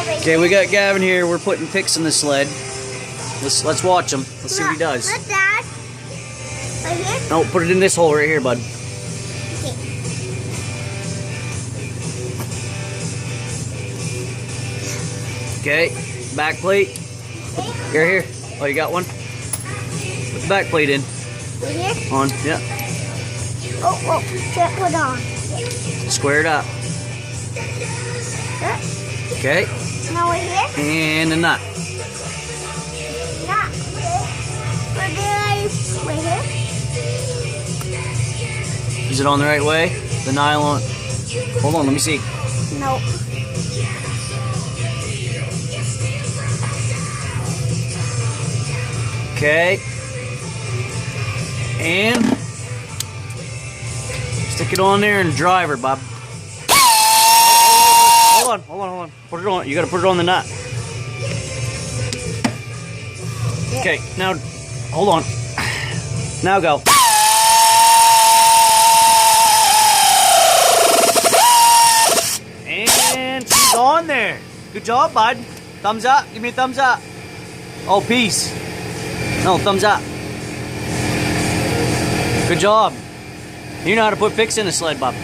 Okay, we got Gavin here. We're putting picks in the sled. Let's watch him. Let's see what he does. Look, Dad. Right here? No, put it in this hole right here, bud. Okay. Okay, back plate. Here. Oh, you got one? Put the back plate in. Right here? On, yeah. Oh, can't put on. Square it up. Okay. Now right here? And a nut. Not. Right here? Is it on the right way? The nylon. Hold on, let me see. No. Okay. And stick it on there and drive her, Bob. Hold on. Put it on. You gotta put it on the nut. Okay, now hold on. Now go. And she's on there. Good job, bud. Thumbs up. Give me a thumbs up. Oh, peace. No, thumbs up. Good job. You know how to put picks in a sled, Bob.